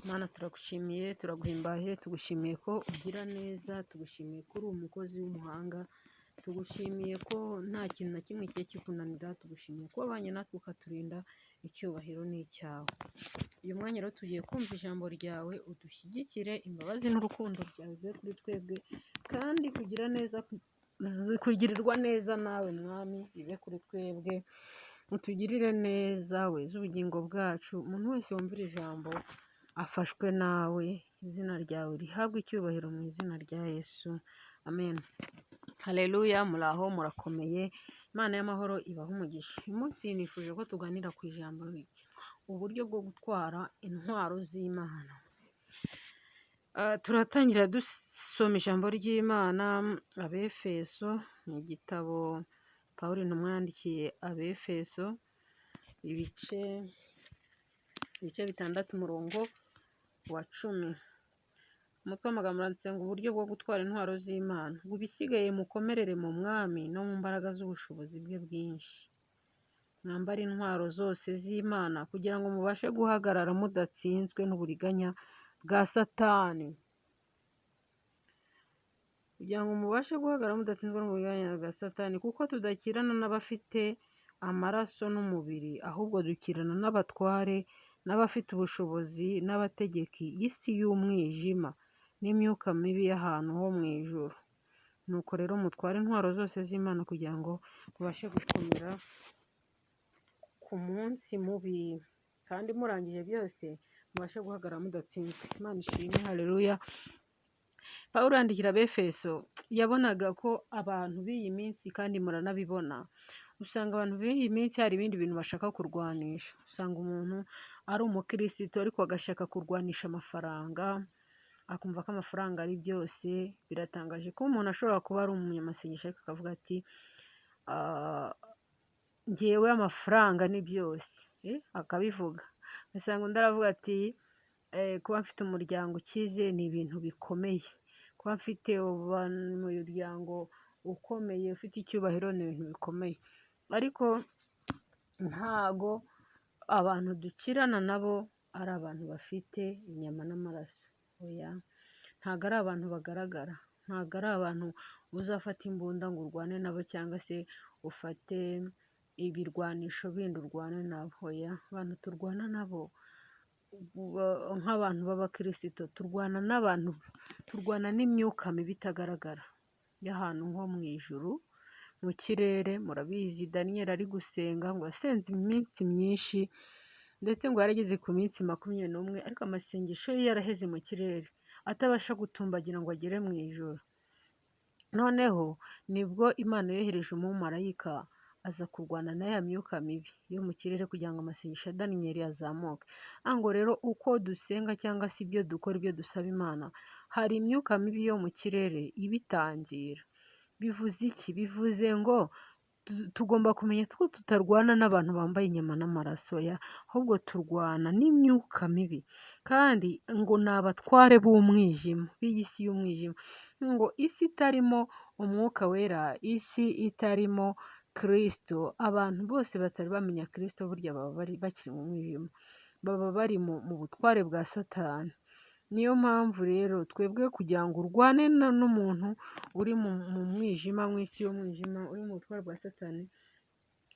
Mana turagushimiye, turaguhimbaje, tugushimiye ko ugira neza, tugushimiye ko uri umukozi w'umuhanga, tugushimiye ko nta kintu na kimwe kigiye kikunanira, tugushimiye ko wabanye natwe ukaturinda, icyubahiro ni icyawe. Uyu mwanya rero tugiye kumva ijambo ryawe, udushyigikire, imbabazi n'urukundo byawe bibe kuri twebwe, kandi kugirirwa neza nawe mwami bibe kuri twebwe, utugirire neza weze ubugingo bwacu. Umuntu wese wumvira ijambo afashwe nawe, izina ryawe rihabwe icyubahiro mu izina rya Yesu, amen. Haleluya, muraho murakomeye, Imana y'amahoro ibaha umugisha. Uyu munsi nifuje ko tuganira ku ijambo uburyo bwo gutwara intwaro z'Imana. Turatangira dusoma ijambo ry'Imana, Abefeso, ni igitabo Pawulo intumwa yandikiye Abefeso, ibice 6 umurongo wa 10. Umutwe w'amagambo uranditse ngo uburyo bwo gutwara intwaro z'Imana. Ngo ibisigaye mukomerere mu mwami no mu mbaraga z'ubushobozi bwe bwinshi. Mwambare intwaro zose z'Imana kugira ngo mubashe guhagarara mudatsinzwe n'uburiganya bwa Satani. Kugira ngo mubashe guhagarara mudatsinzwe n'uburiganya bwa Satani, kuko tudakirana n'abafite amaraso n'umubiri, ahubwo dukirana n'abatware, n'abafite ubushobozi, n'abategeki y'isi y'umwijima n'imyuka mibi y'ahantu ho mu ijuru. Nuko rero mutware intwaro zose z'Imana kugira ngo mubashe gukomera ku munsi mubi, kandi murangije byose mubashe guhagarara mudatsinzwe. Imana ishimwe, haleluya. Pawulo yandikira Abefeso, yabonaga ko abantu b'iyi minsi, kandi muranabibona, usanga abantu b'iyi minsi hari ibindi bintu bashaka kurwanisha. Usanga umuntu ari umukristo ariko agashaka kurwanisha amafaranga, akumva ko amafaranga ari byose. Biratangaje ko umuntu ashobora kuba ari umunyamasengesho ariko akavuga ati njyewe amafaranga ni byose, akabivuga. Usanga undi aravuga ati kuba mfite umuryango ukize ni ibintu bikomeye, kuba mfite umuryango ukomeye ufite icyubahiro ni ibintu bikomeye. Ariko ntago abantu dukirana nabo ari abantu bafite inyama n'amaraso. Oya, ntago ari abantu bagaragara, ntago ari abantu uzafata imbunda ngo urwane nabo, cyangwa se ufate ibirwanisho bindi urwane nabo. Oya, abantu turwana nabo nk'abantu b'abakirisito, turwana n'imyuka mibi itagaragara y'ahantu nko mu ijuru, mu kirere. Murabizi Daniyeli ari gusenga, ngo yasenze iminsi myinshi, ndetse ngo yarageze ku minsi 21, ariko amasengesho ye yaraheze mu kirere, atabasha gutumbagira ngo agere mu ijuru. Noneho nibwo Imana yohereje umumarayika aza kurwana na ya myuka mibi yo mu kirere, kugira ngo amasengesho ya Daniyeli azamuke. Ngo rero uko dusenga cyangwa se ibyo dukora, ibyo dusaba Imana, hari imyuka mibi yo mu kirere ibitangira. Bivuze iki? Bivuze ngo tugomba kumenya ko tutarwana n'abantu bambaye inyama n'amaraso, ahubwo turwana n'imyuka mibi, kandi ngo ni abatware b'umwijima, b'iyi si y'umwijima. Ngo isi itarimo umwuka wera, isi itarimo Kristo, abantu bose batari bamenya Kristo, burya baba bakiri mu mwijima, baba bari mu butware bwa Satani. Niyo mpamvu rero twebwe kugira ngo urwane n'umuntu uri mu mwijima, mu isi y'umwijima, uri mu butware bwa Satani,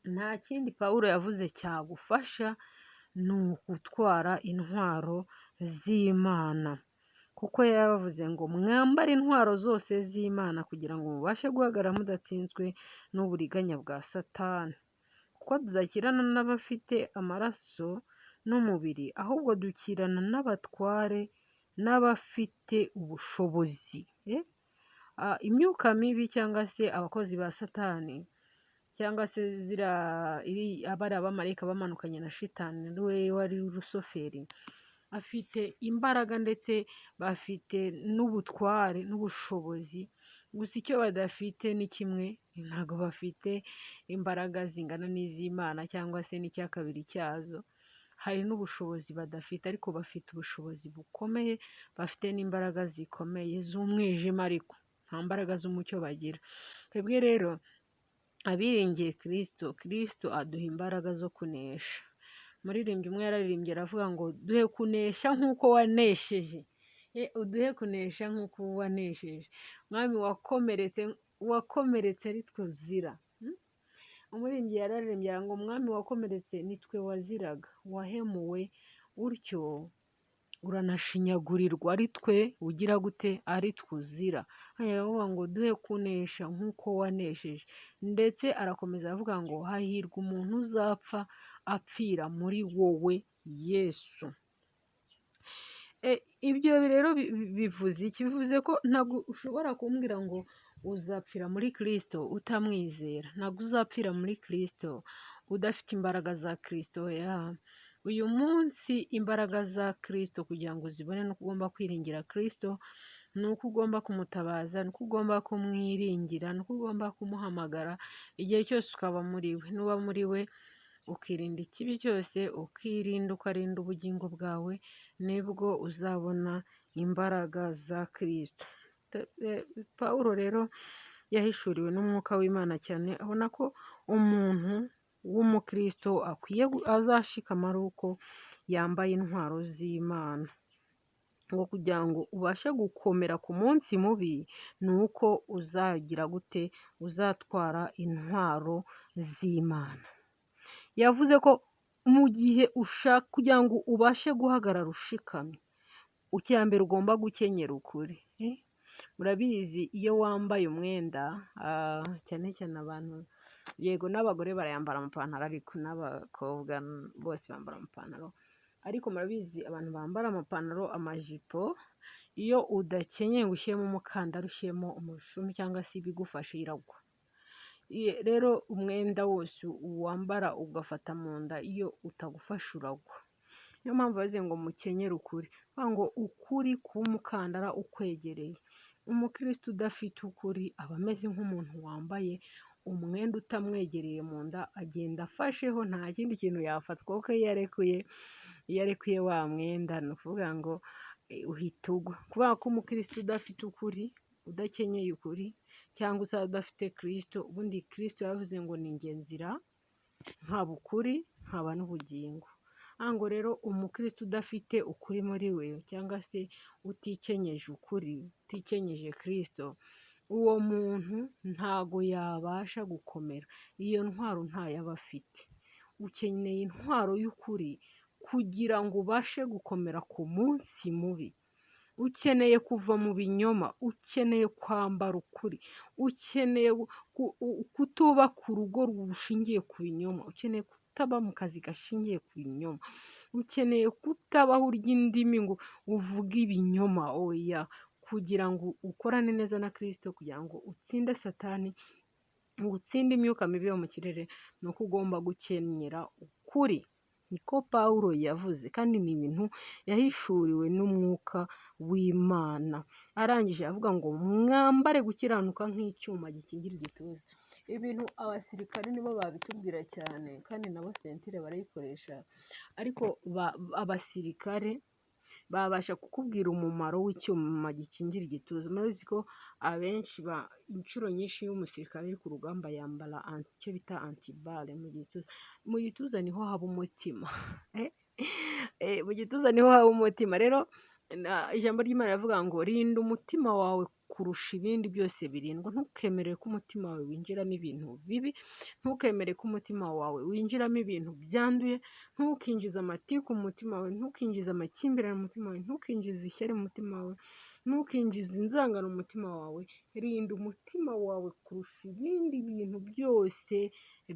nta kindi Pawulo yavuze cyagufasha, ni ugutwara intwaro z'Imana. Kuko yavuze ngo mwambare intwaro zose z'Imana kugira ngo mubashe guhagarara mudatsinzwe n'uburiganya bwa Satani. Kuko tudakirana n'abafite amaraso n'umubiri, ahubwo dukirana n'abatware, n'abafite ubushobozi. Imyuka mibi cyangwa se abakozi ba Satani, cyangwa se abari abamarayika bamanukanye na Shitani, we wari Rusoferi, afite imbaraga ndetse bafite n'ubutware n'ubushobozi. Gusa icyo badafite ni kimwe, ntabwo bafite imbaraga zingana n'iz'Imana, cyangwa se n'icya kabiri cyazo. Hari n'ubushobozi badafite, ariko bafite ubushobozi bukomeye, bafite n'imbaraga zikomeye z'umwijima, ariko nta mbaraga z'umucyo bagira. Twebwe rero abiringiye Kristo, Kristo aduha imbaraga zo kunesha. umuririmbyi umwe yararirimbye aravuga ngo duhe kunesha nk'uko wanesheje. Uduhe kunesha nk'uko wanesheje, mwami wakomeretse ari twe uzira. Umuririmbyi yararirimbye ngo mwami wakomeretse ni twe waziraga, wahemuwe utyo uranashinyagurirwa ari twe ugira gute, ari twe uzira. Aravuga ngo duhe kunesha nk'uko wanesheje, ndetse arakomeza avuga ngo hahirwa umuntu uzapfa apfira muri wowe Yesu. Ibyo rero bivuze iki? Bivuze ko ntabwo ushobora kumbwira ngo uzapfira muri Kristo utamwizera, ntabwo uzapfira muri Kristo udafite imbaraga za Kristo. Uyu munsi imbaraga za Kristo kugira ngo uzibone, nuko ugomba kwiringira Kristo, nuko ugomba kumutabaza, nuko ugomba kumwiringira, nuko ugomba kumuhamagara igihe cyose ukaba muri we. Nuba muri we ukirinda ikibi cyose, ukarinda ubugingo bwawe, nibwo uzabona imbaraga za Kristo. Pawulo rero yahishuriwe n'umwuka w'Imana cyane, abona ko umuntu w'umukristo akwiye azashikama ari uko yambaye intwaro z'Imana. Ngo kugira ngo ubashe gukomera ku munsi mubi, ni uko uzagira gute, uzatwara intwaro z'Imana. Yavuze ko mu gihe ushaka kugira ngo ubashe guhagarara ushikamye, icya mbere ugomba gukenyera ukuri. Murabizi iyo wambaye umwenda, cyane cyane abantu, yego n'abagore barayambara amapantaro, ariko n'abakobwa bose bambara amapantaro, ariko murabizi abantu bambara amapantaro, amajipo, iyo udakenyeye ngo ushyiremo umukandara, ushyiremo umushumi cyangwa se ibigufashe, iragwa. Rero umwenda wose wambara ugafata mu nda, iyo utagufasha uragwa. Niyo mpamvu bavuze ngo mukenyere ukuri, ngo ukuri kuba umukandara ukwegereye. Umukristo udafite ukuri aba ameze nk'umuntu wambaye umwenda utamwegereye mu nda, agenda afasheho, nta kindi kintu yafatwa, kuko iyo arekuye wa mwenda, ni ukuvuga ngo uhita ugwa. Kubera ko umukristo udafite ukuri, udakenyeye ukuri, cyangwa se udafite Kristo, ubundi Kristo yavuze ngo ni njye nzira, nkaba ukuri, nkaba n'ubugingo. Ngo rero umukristo udafite ukuri muri we, cyangwa se utikenyeje ukuri, utikenyeje Kristo, uwo muntu ntago yabasha gukomera. Iyo ntwaro ntayo aba afite. Ukeneye intwaro y'ukuri kugira ngo ubashe gukomera ku munsi mubi. Ukeneye kuva mu binyoma, ukeneye kwambara ukuri, ukeneye kutubaka urugo rushingiye ku binyoma, ukeneye kutaba mu kazi gashingiye ku binyoma, ukeneye kutabaho urya indimi ngo uvuge ibinyoma. Oya, kugira ngo ukorane neza na Kristo, kugira ngo utsinde Satani, ngo utsinde imyuka mibi yo mu kirere, ni uko ugomba gukenyera ukuri. Niko Pawulo yavuze, kandi ni ibintu yahishuriwe n'umwuka w'Imana. Arangije avuga ngo mwambare gukiranuka nk'icyuma gikingira igituza. Ibintu abasirikare nibo babitubwira cyane, kandi nabo sentire barayikoresha, ariko abasirikare babasha kukubwira umumaro w'icyuma gikingira igituza. Murabizi ko abenshi inshuro nyinshi iyo umusirikare ari ku rugamba yambara icyo bita antibale mu gituza. Mu gituza niho haba umutima. Mu gituza niho haba umutima. Rero ijambo ry'Imana rivuga ngo rinda umutima wawe kurusha ibindi byose birindwa. Ntukemere ko umutima wawe winjiramo ibintu bibi, ntukemere ko umutima wawe winjiramo ibintu byanduye, ntukinjize amatiku mu mutima wawe, ntukinjize amakimbirane mu mutima wawe, ntukinjize ishyari mu mutima wawe, ntukinjize inzangano mu mutima wawe. Rinda umutima wawe kurusha ibindi bintu byose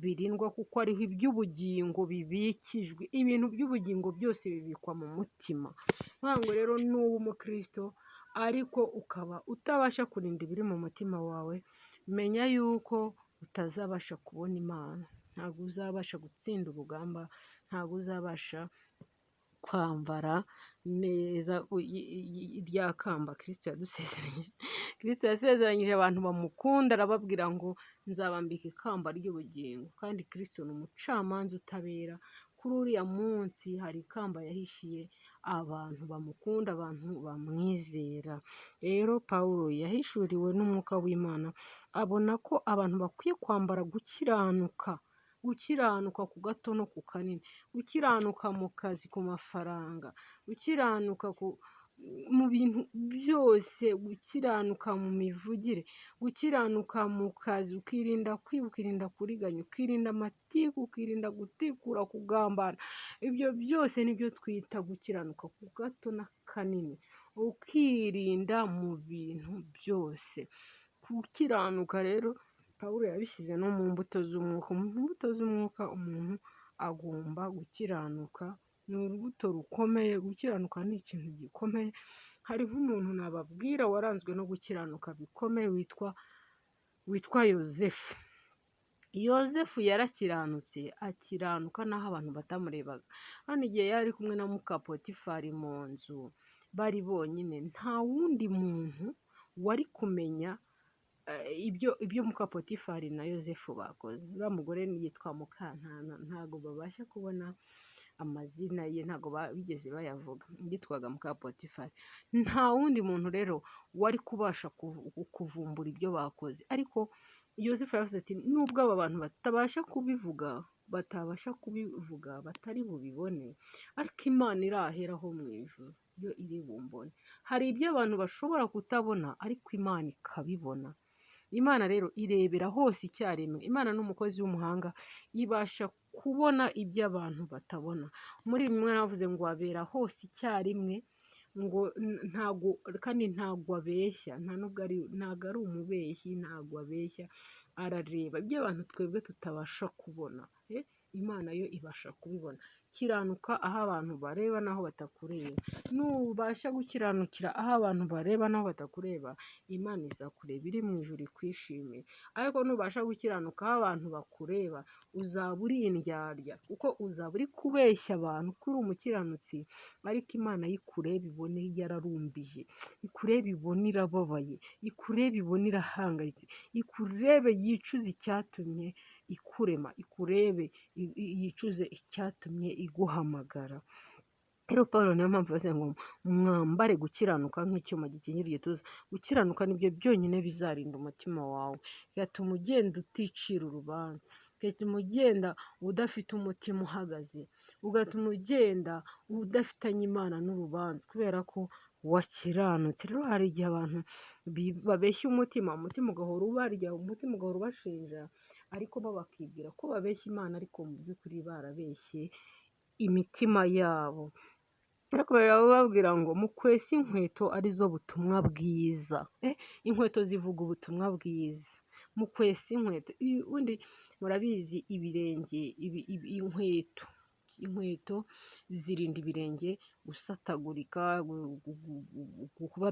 birindwa, kuko ariho iby'ubugingo bibikijwe. Ibintu by'ubugingo byose bibikwa mu mutima. Ntabwo rero nuba umukristo ariko ukaba utabasha kurinda ibiri mu mutima wawe, menya yuko utazabasha kubona Imana, ntabwo uzabasha gutsinda urugamba, ntabwo uzabasha kwambara neza irya kamba Kristo yadusezeranyije. Kristo yasezeranyije abantu bamukunda, arababwira ngo nzabambika ikamba ry'ubugingo. Kandi Kristo ni umucamanza utabera. Kuri uriya munsi hari ikamba yahishiye abantu bamukunda, abantu bamwizera. Rero Pawulo yahishuriwe n'umwuka w'Imana, abona ko abantu bakwiye kwambara gukiranuka. gukiranuka ku gato no ku kanini, gukiranuka mu kazi, ku mafaranga, gukiranuka mu bintu byose, gukiranuka mu mivugire, gukiranuka mu kazi, ukirinda kwiba, ukirinda kuriganya, ukirinda amatiku, ukirinda gutikura, kugambana. Ibyo byose nibyo twita gukiranuka ku gato n'akanini, ukirinda mu bintu byose. Gukiranuka rero Pawulo yabishyize no mu mbuto z'umwuka. Mu mbuto z'umwuka umuntu agomba gukiranuka, ni urubuto rukomeye. Gukiranuka ni ikintu gikomeye. Hari nk'umuntu nababwira waranzwe no gukiranuka bikomeye witwa Yozefu. Yozefu yarakiranutse, akiranuka n'aho abantu batamurebaga. Hano igihe yari kumwe na muka Potifari mu nzu bari bonyine, nta wundi muntu wari kumenya ibyo muka Potifari na Yozefu bakoze. Uriya mugore yitwa Mukantana, ntabwo babasha kubona amazina ye, ntabwo bigeze bayavuga, yitwaga muka Potifari. Nta wundi muntu rero wari kubasha kuvumbura ibyo bakoze, ariko Yozefu yavuze ati nubwo aba bantu batabasha kubivuga, batari bubibone, ariko Imana iraheraho mu ijuru yo iri bumbone. Hari ibyo abantu bashobora kutabona, ariko Imana ikabibona. Imana rero irebera hose icyarimwe. Imana ni umukozi w'umuhanga, ibasha kubona ibyo abantu batabona. Muri bimwe navuze ngo abera hose icyarimwe, ngo ntabwo abeshya, ntabwo ari umubeshyi, ntabwo abeshya, arareba ibyo abantu twebwe tutabasha kubona. Imana yo ibasha kubibona. Kiranuka aho abantu bareba n'aho batakureba. Nubasha gukiranukira aho abantu bareba n'aho batakureba, Imana izakureba iri mu ijuru ikwishimiye. Ariko nubasha gukiranuka aho abantu bakureba, uzaba uri indyarya, kuko uzaba uri kubeshya abantu ko uri umukiranutsi, ariko Imana yikureba ibone yararumbije, ikureba ibone irababaye, ikureba ibone irahangayitse, ikurebe yicuze icyatumye ikurema, ikurebe yicuze icyatumye iguhamagara. Rero Pawulo niyo mpamvu yavuze ngo mwambare gukiranuka nk'icyuma gikingira igituza. Gukiranuka nibyo byonyine bizarinda umutima wawe, bigatuma ugenda uticira urubanza, bigatuma ugenda udafite umutima uhagaze, ugatuma ugenda udafitanye Imana n'urubanza, kubera ko wakiranutse. Rero hari igihe abantu babeshya umutima ugahora ubarya, umutima ugahora ubashinja, ariko bo bakibwira ko babeshya Imana, ariko mu by'ukuri barabeshye imitima yabo. Ariko bababwira ngo mukwese inkweto arizo butumwa bwiza. Inkweto zivuga ubutumwa bwiza. Mukwese inkweto. Ubundi murabizi ibirenge, inkweto zirinda ibirenge gusatagurika, kuba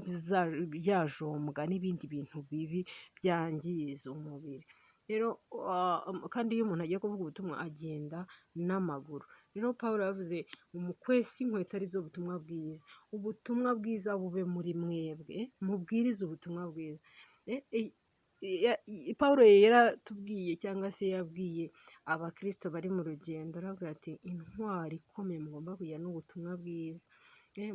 byajombwa n'ibindi bintu bibi byangiza umubiri. Rero kandi iyo umuntu agiye kuvuga ubutumwa agenda n'amaguru. Rero Pawulo yavuze mukwese inkweto arizo butumwa bwiza. Ubutumwa bwiza bube muri mwebwe, mubwirize ubutumwa bwiza. Pawulo yaratubwiye, cyangwa se yabwiye abakristo bari mu rugendo, aravuga ati intwari ikomeye mugomba kugira n'ubutumwa bwiza.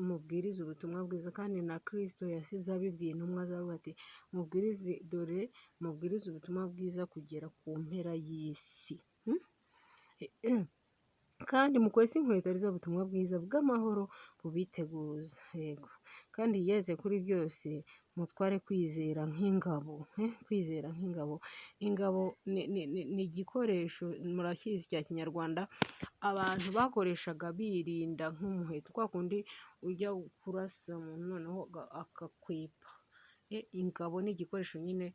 Mubwirize ubutumwa bwiza. Kandi na Kristo yasize abibwiye intumwa zavuga ati mubwirize ubutumwa bwiza kugera ku mpera y'isi. Kandi mukwese inkweto arizo butumwa bwiza bw'amahoro bubiteguza. Yego. Kandi yeze kuri byose mutware kwizera nk'ingabo. Kwizera nk'ingabo. Ingabo ni igikoresho, murakizi, cya kinyarwanda abantu bakoreshaga birinda nk'umuheto, kwa kundi ujya kurasa umuntu noneho akakwepa. Ingabo ni igikoresho nyine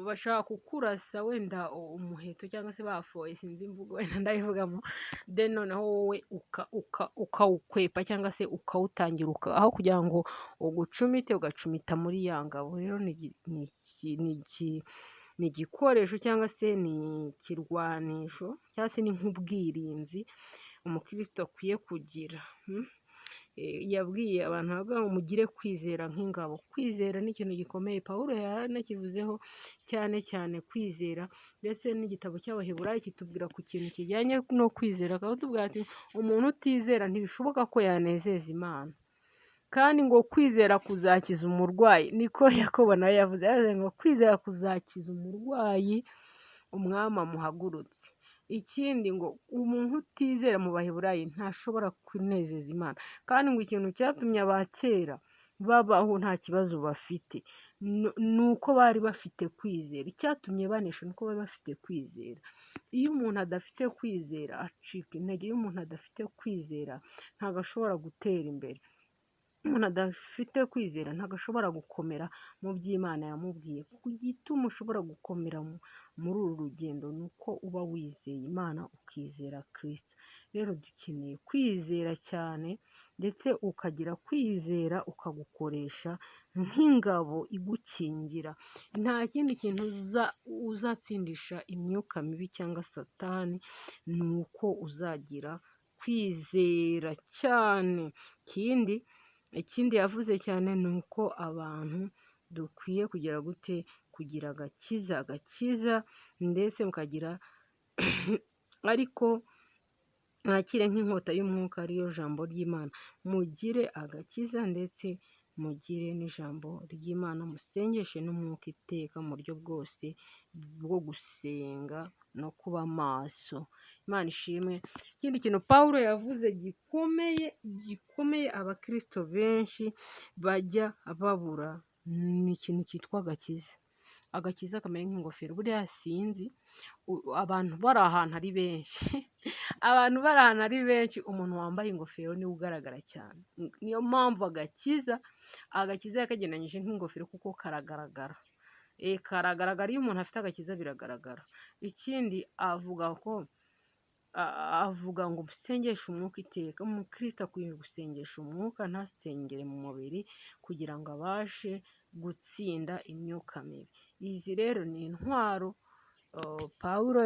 bashaka kukurasa wenda umuheto, cyangwa se bafoye, sinzi imvugo wenda ndabivugamo, then noneho wowe ukawukwepa cyangwa se ukawutangira, aho kugira ngo ugucumite ugacumita muri ya ngabo. Rero ni igikoresho cyangwa se ni ikirwanisho, cyangwa se ni nk'ubwirinzi umukristo akwiye kugira. Yabwiye abantu bavuga ngo mugire kwizera nk'ingabo. Kwizera ni ikintu gikomeye. Pawulo yaranakivuzeho cyane cyane kwizera, ndetse n'igitabo cy'Abaheburayo kitubwira ku kintu kijyanye no kwizera, akatubwira ati umuntu utizera ntibishoboka ko yanezeza Imana. Kandi ngo kwizera kuzakiza umurwayi, niko Yakobo nawe yavuze ngo kwizera kuzakiza umurwayi umwami amuhagurutse. Ikindi ngo umuntu utizera mu Baheburayo ntashobora kunezeza Imana, kandi ngo ikintu cyatumye abakera babaho nta kibazo bafite ni uko bari bafite kwizera. Icyatumye banesha ni uko bari bafite kwizera. Iyo umuntu adafite kwizera acika intege. Iyo umuntu adafite kwizera ntabwo ashobora gutera imbere. Umuntu adafite kwizera ntabwo ashobora gukomera mu by'Imana yamubwiye. Ku gituma ushobora gukomera muri uru rugendo ni uko uba wizeye Imana, ukizera Kristo. Rero dukeneye kwizera cyane, ndetse ukagira kwizera ukagukoresha nk'ingabo igukingira. Nta kindi kintu uzatsindisha imyuka mibi cyangwa Satani, ni uko uzagira kwizera cyane. Ikindi yavuze cyane ni uko abantu dukwiye kugira agakiza ndetse mukagira ariko mwakire nk'inkota y'umwuka ariyo jambo ry'Imana. Mugire agakiza ndetse mugire n'ijambo ry'Imana, musengeshe n'umwuka iteka mu buryo bwose bwo gusenga no kuba maso. Imana ishimwe. Ikindi kintu Pawulo yavuze gikomeye abakristo benshi bajya babura ni ikintu cyitwa agakiza. Agakiza kamere nk'ingofero. Buriya sinzi abantu bari ahantu ari benshi abantu bari ahantu ari benshi, umuntu wambaye ingofero niwe ugaragara cyane. Niyo mpamvu agakiza yakagereranyije nk'ingofero kuko karagaragara. Karagaragara. Iyo umuntu afite agakiza biragaragara. Ikindi avuga ngo musengeshe umwuka iteka. Umukristo akwiye gusengesha umwuka, ntasengere mu mubiri, kugira ngo abashe gutsinda imyuka mibi. Izi rero ni intwaro Pawulo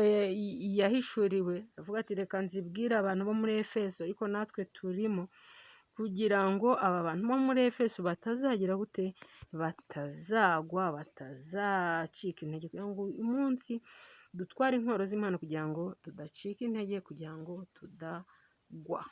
yahishuriwe, avuga ati reka nzibwire abantu bo muri Efeso, ariko natwe turimo, kugira ngo aba bantu bo muri Efeso batazagira batazagwa, batazacika intege, kugira ngo uyu munsi dutware intwaro z'Imana kugira ngo tudacika intege, kugira ngo tudagwa.